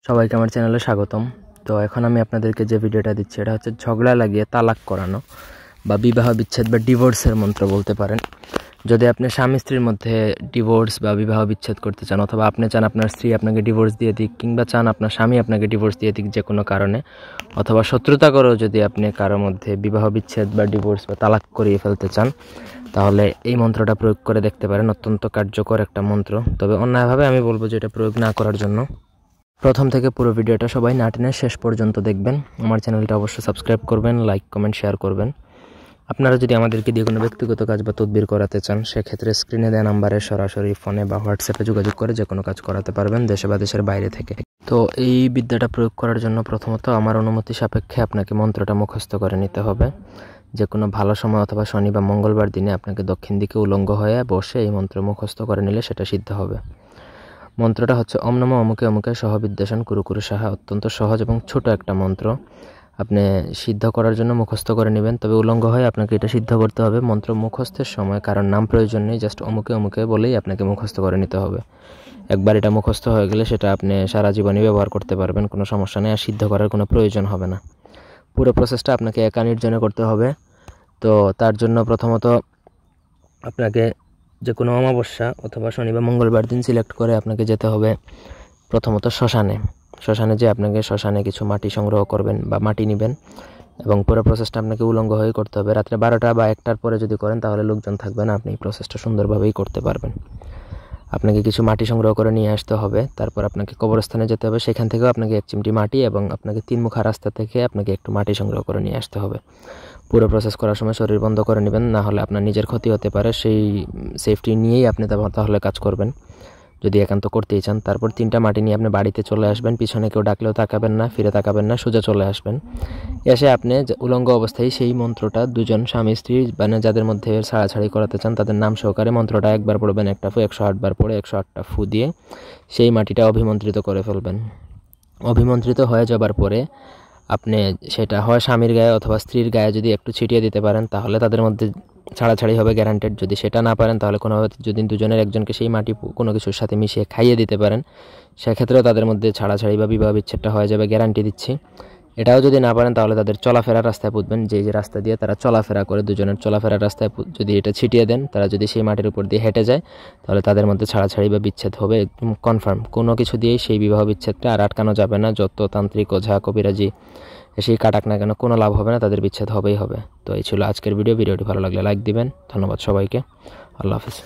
সবাইকে আমার চ্যানেলে স্বাগতম। তো এখন আমি আপনাদেরকে যে ভিডিওটা দিচ্ছি এটা হচ্ছে ঝগড়া লাগিয়ে তালাক করানো বা বিবাহ বিচ্ছেদ বা ডিভোর্সের মন্ত্র বলতে পারেন। যদি আপনি স্বামী স্ত্রীর মধ্যে ডিভোর্স বা বিবাহ বিচ্ছেদ করতে চান, অথবা আপনি চান আপনার স্ত্রী আপনাকে ডিভোর্স দিয়ে দিক, কিংবা চান আপনার স্বামী আপনাকে ডিভোর্স দিয়ে দিক যে কোনো কারণে, অথবা শত্রুতা করেও যদি আপনি কারোর মধ্যে বিবাহ বিচ্ছেদ বা ডিভোর্স বা তালাক করিয়ে ফেলতে চান, তাহলে এই মন্ত্রটা প্রয়োগ করে দেখতে পারেন। অত্যন্ত কার্যকর একটা মন্ত্র, তবে অন্যায়ভাবে আমি বলবো যে এটা প্রয়োগ না করার জন্য। প্রথম থেকে পুরো ভিডিওটা সবাই না টেনে শেষ পর্যন্ত দেখবেন। আমার চ্যানেলটা অবশ্যই সাবস্ক্রাইব করবেন, লাইক কমেন্ট শেয়ার করবেন। আপনারা যদি আমাদেরকে দিয়ে কোনো ব্যক্তিগত কাজ বা তদবির করাতে চান, সেক্ষেত্রে স্ক্রিনে দেওয়া নাম্বারে সরাসরি ফোনে বা হোয়াটসঅ্যাপে যোগাযোগ করে যে কোনো কাজ করাতে পারবেন, দেশে বা দেশের বাইরে থেকে। তো এই বিদ্যাটা প্রয়োগ করার জন্য প্রথমত আমার অনুমতি সাপেক্ষে আপনাকে মন্ত্রটা মুখস্থ করে নিতে হবে। যে কোনো ভালো সময় অথবা শনি বা মঙ্গলবার দিনে আপনাকে দক্ষিণ দিকে উলঙ্গ হয়ে বসে এই মন্ত্র মুখস্থ করে নিলে সেটা সিদ্ধ হবে। মন্ত্রটা হচ্ছে ওম নমঃ অমুকে অমুকে সহ বিদ্যাসন কুরু কুরু সাহা। অত্যন্ত সহজ এবং ছোট একটা মন্ত্র। আপনি সিদ্ধ করার জন্য মুখস্থ করে নেবেন, তবে উলঙ্গ হয়ে আপনাকে এটা সিদ্ধ করতে হবে। মন্ত্র মুখস্থের সময় কারণ নাম প্রয়োজন নেই, জাস্ট অমুকে অমুকে বলেই আপনাকে মুখস্থ করে নিতে হবে। একবার এটা মুখস্থ হয়ে গেলে সেটা আপনি সারা জীবনই ব্যবহার করতে পারবেন, কোনো সমস্যা নেই। আর সিদ্ধ করার কোনো প্রয়োজন হবে না। পুরো প্রসেসটা আপনাকে একা নির্জনে করতে হবে। তো তার জন্য প্রথমত আপনাকে যে কোনো অমাবস্যা অথবা শনি বা মঙ্গলবার দিন সিলেক্ট করে আপনাকে যেতে হবে প্রথমত শ্মশানে যে আপনাকে শ্মশানে কিছু মাটি সংগ্রহ করবেন বা মাটি নেবেন, এবং পুরো প্রসেসটা আপনাকে উলঙ্গ হয়ে করতে হবে। রাত্রে 12টা বা 1টার পরে যদি করেন তাহলে লোকজন থাকবে না, আপনি এই প্রসেসটা সুন্দরভাবেই করতে পারবেন। আপনাকে কিছু মাটি সংগ্রহ করে নিয়ে আসতে হবে। তারপর আপনাকে কবরস্থানে যেতে হবে, সেখান থেকেও আপনাকে 1 চিমটি মাটি এবং আপনাকে 3 মুখা রাস্তা থেকে আপনাকে একটু মাটি সংগ্রহ করে নিয়ে আসতে হবে। পুরো প্রসেস করার সময় শরীর বন্ধ করে নেবেন, না হলে আপনার নিজের ক্ষতি হতে পারে। সেই সেফটি নিয়েই আপনি তাহলে কাজ করবেন যদি একান্ত করতেই চান। তারপর 3টা মাটি নিয়ে আপনি বাড়িতে চলে আসবেন। পিছনে কেউ ডাকলেও তাকাবেন না, ফিরে তাকাবেন না, সোজা চলে আসবেন। এসে আপনি উলঙ্গ অবস্থায় সেই মন্ত্রটা দুজন স্বামী স্ত্রী মানে যাদের মধ্যে ছাড়াছাড়ি করাতে চান তাদের নাম সহকারে মন্ত্রটা একবার পড়বেন, একটা ফু 108 বার পড়ে 108টা ফু দিয়ে সেই মাটিটা অভিমন্ত্রিত করে ফেলবেন। অভিমন্ত্রিত হয়ে যাবার পরে আপনি সেটা হয় স্বামীর গায়ে অথবা স্ত্রীর গায়ে যদি একটু ছিটিয়ে দিতে পারেন তাহলে তাদের মধ্যে ছাড়াছাড়ি হবে গ্যারান্টেড। যদি সেটা না পারেন তাহলে কোনোভাবে যদি দুজনের একজনকে সেই মাটি কোনো কিছুর সাথে মিশিয়ে খাইয়ে দিতে পারেন, সেক্ষেত্রেও তাদের মধ্যে ছাড়াছাড়ি বা বিবাহ বিচ্ছেদটা হয়ে যাবে, গ্যারান্টি দিচ্ছি। এটাও যদি না পারেন তাহলে তাদের চলাফেরার রাস্তায় পুঁতবেন, যে রাস্তা দিয়ে তারা চলাফেরা করে দুজনের চলাফেরার রাস্তায় যদি এটা ছিটিয়ে দেন, তারা যদি সেই মাটির উপর দিয়ে হেঁটে যায় তাহলে তাদের মধ্যে ছাড়াছাড়ি বা বিচ্ছেদ হবে একদম কনফার্ম। কোনো কিছু দিয়েই সেই বিবাহ বিচ্ছেদটা আর আটকানো যাবে না। যত তান্ত্রিক ওঝা কবিরাজি সেই কাটাক না কেন কোনো লাভ হবে না, তাদের বিচ্ছেদ হবেই হবে। তো এই ছিল আজকের ভিডিওটি ভালো লাগলে লাইক দিবেন। ধন্যবাদ সবাইকে। আল্লাহ হাফিজ।